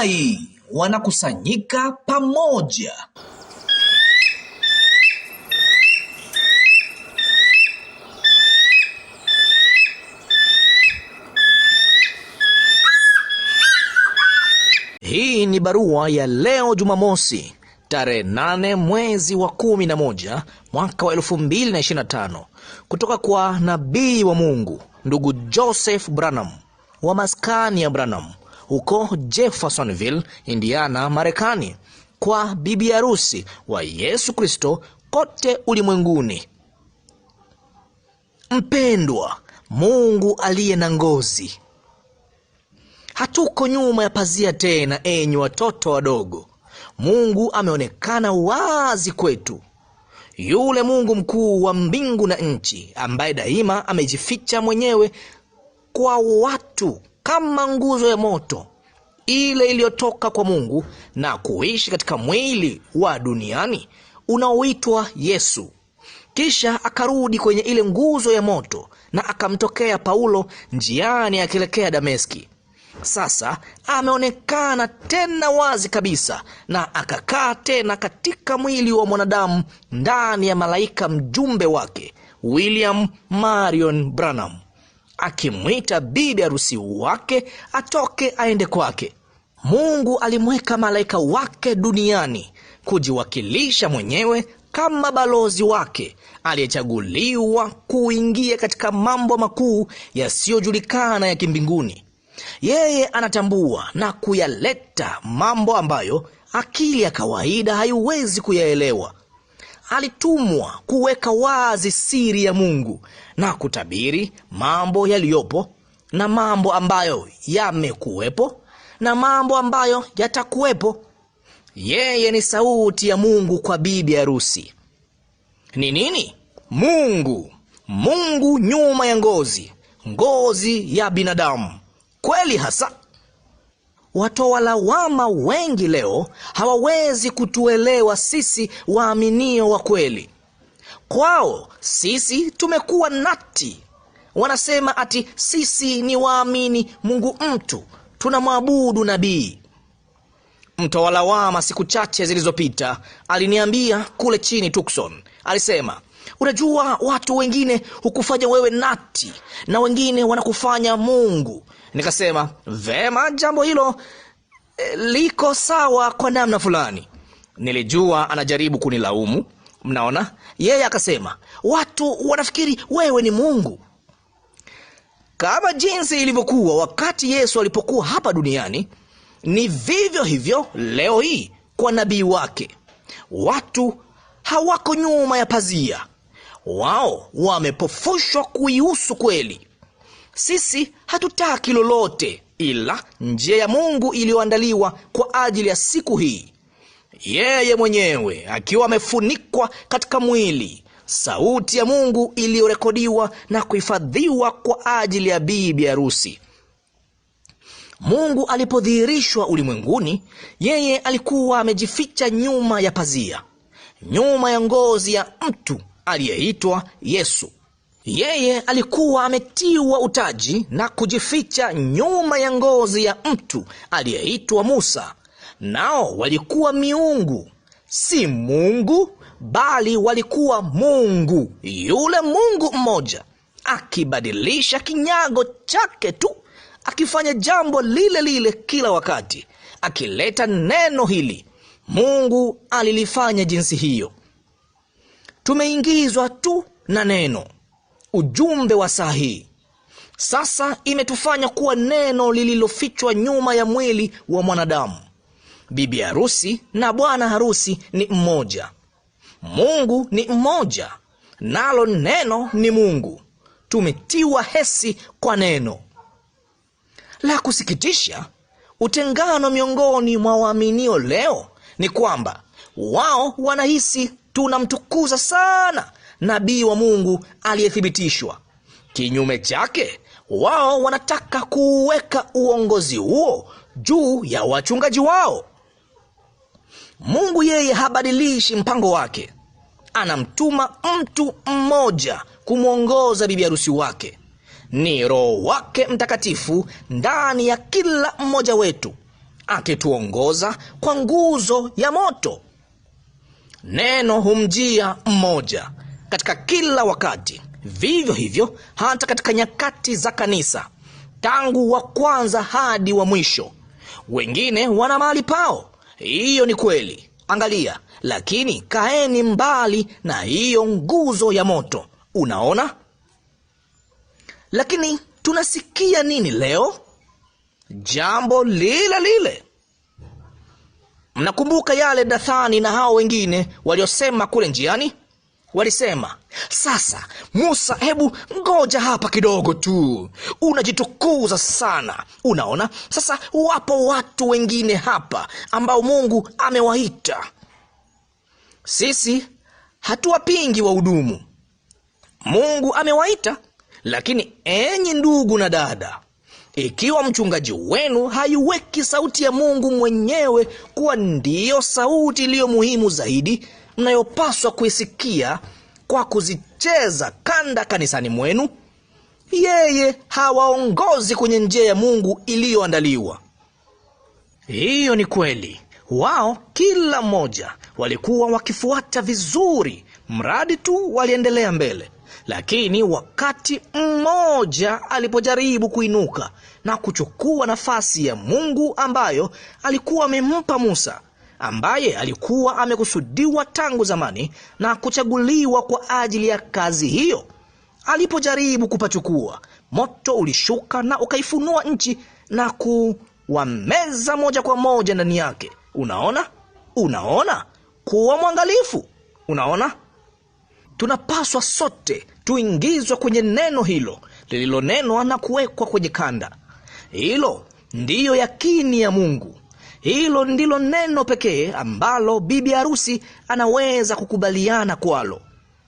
tai wanakusanyika pamoja. Hii ni barua ya leo Jumamosi, tarehe 8 mwezi wa 11 mwaka wa 2025, kutoka kwa nabii wa Mungu ndugu Joseph Branham wa maskani ya Branham huko Jeffersonville, Indiana, Marekani, kwa bibi harusi wa Yesu Kristo kote ulimwenguni. Mpendwa, Mungu aliye na ngozi, hatuko nyuma ya pazia tena, enyi watoto wadogo. Mungu ameonekana wazi kwetu, yule Mungu mkuu wa mbingu na nchi, ambaye daima amejificha mwenyewe kwa watu kama nguzo ya moto, ile iliyotoka kwa Mungu na kuishi katika mwili wa duniani unaoitwa Yesu. Kisha akarudi kwenye ile nguzo ya moto na akamtokea Paulo njiani akielekea Dameski. Sasa ameonekana tena wazi kabisa na akakaa tena katika mwili wa mwanadamu ndani ya malaika mjumbe wake William Marion Branham, akimwita bibi harusi wake atoke aende kwake. Mungu alimweka malaika wake duniani kujiwakilisha mwenyewe kama balozi wake aliyechaguliwa kuingia katika mambo makuu yasiyojulikana ya kimbinguni. Yeye anatambua na kuyaleta mambo ambayo akili ya kawaida haiwezi kuyaelewa. Alitumwa kuweka wazi siri ya Mungu na kutabiri mambo yaliyopo na mambo ambayo yamekuwepo na mambo ambayo yatakuwepo. Yeye ni sauti ya Mungu kwa bibi harusi. Ni nini? Mungu nyuma ya ngozi ya binadamu. Kweli hasa. Watoa lawama wengi leo hawawezi kutuelewa sisi waaminio wa kweli. Kwao sisi tumekuwa nati. Wanasema ati sisi ni waamini Mungu mtu, tunamwabudu nabii. Mtoa lawama siku chache zilizopita aliniambia kule chini Tucson. Alisema, unajua watu wengine hukufanya wewe nati na wengine wanakufanya Mungu. Nikasema, vema, jambo hilo liko sawa kwa namna fulani. Nilijua anajaribu kunilaumu. Mnaona? Yeye akasema, watu wanafikiri wewe ni Mungu. Kama jinsi ilivyokuwa wakati Yesu alipokuwa hapa duniani, ni vivyo hivyo leo hii kwa nabii wake. Watu hawako nyuma ya pazia. Wao wamepofushwa kuihusu kweli. Sisi hatutaki lolote ila njia ya Mungu iliyoandaliwa kwa ajili ya siku hii. Yeye mwenyewe akiwa amefunikwa katika mwili, sauti ya Mungu iliyorekodiwa na kuhifadhiwa kwa ajili ya bibi harusi. Mungu alipodhihirishwa ulimwenguni, yeye alikuwa amejificha nyuma ya pazia, nyuma ya ngozi ya mtu aliyeitwa Yesu. Yeye alikuwa ametiwa utaji na kujificha nyuma ya ngozi ya mtu aliyeitwa Musa. Nao walikuwa miungu, si Mungu, bali walikuwa Mungu, yule Mungu mmoja, akibadilisha kinyago chake tu, akifanya jambo lile lile kila wakati, akileta neno hili. Mungu alilifanya jinsi hiyo. Tumeingizwa tu na neno, ujumbe wa saa hii. Sasa imetufanya kuwa neno lililofichwa nyuma ya mwili wa mwanadamu. Bibi harusi na bwana harusi ni mmoja. Mungu ni mmoja, nalo neno ni Mungu. Tumetiwa hesi kwa neno. La kusikitisha, utengano miongoni mwa waaminio leo ni kwamba wao wanahisi tunamtukuza sana nabii wa Mungu aliyethibitishwa. Kinyume chake, wao wanataka kuweka uongozi huo juu ya wachungaji wao. Mungu yeye habadilishi mpango wake. Anamtuma mtu mmoja kumwongoza bibi harusi wake. Ni Roho wake Mtakatifu ndani ya kila mmoja wetu, akituongoza kwa nguzo ya moto. Neno humjia mmoja katika kila wakati, vivyo hivyo hata katika nyakati za kanisa, tangu wa kwanza hadi wa mwisho. Wengine wana mahali pao, hiyo ni kweli. Angalia, lakini kaeni mbali na hiyo nguzo ya moto. Unaona? Lakini tunasikia nini leo? Jambo lile lile. Mnakumbuka yale Dathani na hao wengine waliosema kule njiani? Walisema, sasa Musa, hebu ngoja hapa kidogo tu, unajitukuza sana. Unaona, sasa wapo watu wengine hapa ambao Mungu amewaita. Sisi hatuwapingi wahudumu, Mungu amewaita. Lakini enyi ndugu na dada, ikiwa mchungaji wenu haiweki sauti ya Mungu mwenyewe kuwa ndiyo sauti iliyo muhimu zaidi mnayopaswa kuisikia kwa kuzicheza kanda kanisani mwenu, yeye hawaongozi kwenye njia ya Mungu iliyoandaliwa. Hiyo ni kweli. Wao kila mmoja walikuwa wakifuata vizuri, mradi tu waliendelea mbele. Lakini wakati mmoja alipojaribu kuinuka na kuchukua nafasi ya Mungu ambayo alikuwa amempa Musa, ambaye alikuwa amekusudiwa tangu zamani na kuchaguliwa kwa ajili ya kazi hiyo, alipojaribu kupachukua, moto ulishuka na ukaifunua nchi na kuwameza moja kwa moja ndani yake. Unaona? Kuwa mwangalifu. Unaona? Tunapaswa sote tuingizwe kwenye neno hilo lililonenwa na kuwekwa kwenye kanda. Hilo ndiyo yakini ya Mungu. Hilo ndilo neno pekee ambalo bibi harusi anaweza kukubaliana kwalo.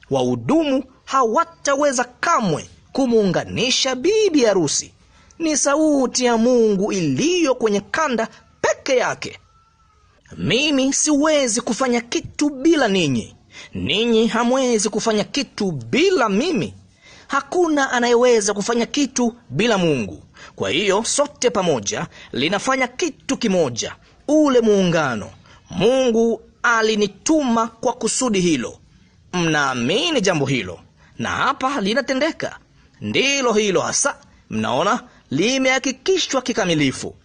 Wahudumu hawataweza kamwe kumuunganisha bibi harusi. Ni sauti ya Mungu iliyo kwenye kanda peke yake. Mimi siwezi kufanya kitu bila ninyi. Ninyi hamwezi kufanya kitu bila mimi. Hakuna anayeweza kufanya kitu bila Mungu. Kwa hiyo sote pamoja linafanya kitu kimoja, ule muungano. Mungu alinituma kwa kusudi hilo. Mnaamini jambo hilo? Na hapa linatendeka. Ndilo hilo hasa. Mnaona, limehakikishwa kikamilifu.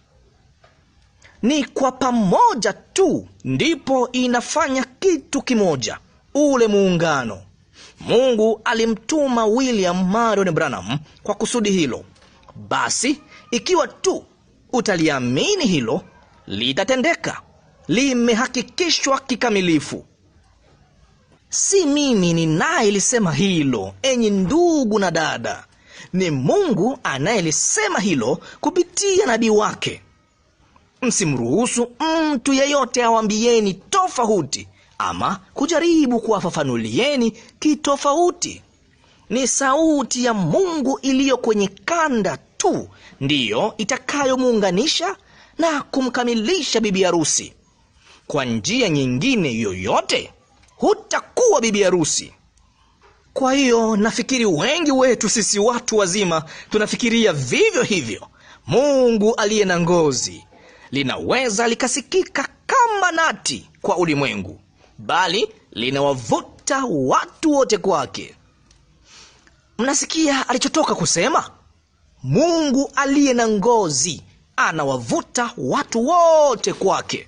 Ni kwa pamoja tu ndipo inafanya kitu kimoja, ule muungano. Mungu alimtuma William Marion Branham kwa kusudi hilo. Basi ikiwa tu utaliamini hilo, litatendeka. Limehakikishwa kikamilifu. Si mimi ninayelisema hilo, enyi ndugu na dada. Ni Mungu anayelisema hilo kupitia nabii wake. Msimruhusu mtu yeyote awambieni tofauti ama kujaribu kuwafafanulieni kitofauti. Ni sauti ya Mungu iliyo kwenye kanda tu ndiyo itakayomuunganisha na kumkamilisha bibi harusi. Kwa njia nyingine yoyote, hutakuwa bibi harusi. Kwa hiyo nafikiri wengi wetu sisi watu wazima tunafikiria vivyo hivyo. Mungu aliye na ngozi linaweza likasikika kama nati kwa ulimwengu, bali linawavuta watu wote kwake. Mnasikia alichotoka kusema? Mungu aliye na ngozi anawavuta watu wote kwake.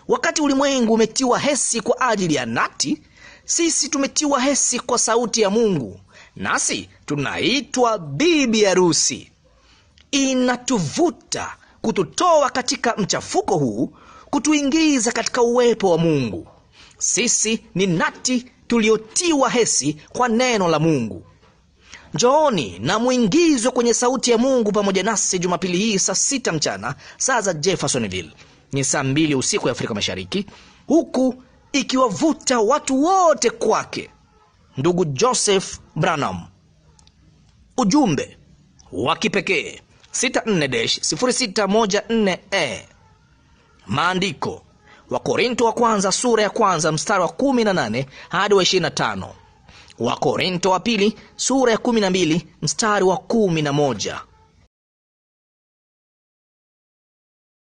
Wakati ulimwengu umetiwa hesi kwa ajili ya nati, sisi tumetiwa hesi kwa sauti ya Mungu, nasi tunaitwa bibi harusi. Inatuvuta kututoa katika mchafuko huu, kutuingiza katika uwepo wa Mungu. Sisi ni nati tuliotiwa hesi kwa neno la Mungu. Njooni na muingizwe kwenye sauti ya Mungu pamoja nasi Jumapili hii saa 6 mchana, saa za Jeffersonville. Ni saa 2 usiku ya Afrika Mashariki, huku ikiwavuta watu wote kwake. Ndugu Joseph Branham. Ujumbe wa kipekee 64-0614. Maandiko: Wakorinto wa kwanza sura ya kwanza mstari wa 18 hadi wa 25. Wakorinto wa pili sura ya 12 mstari wa 11.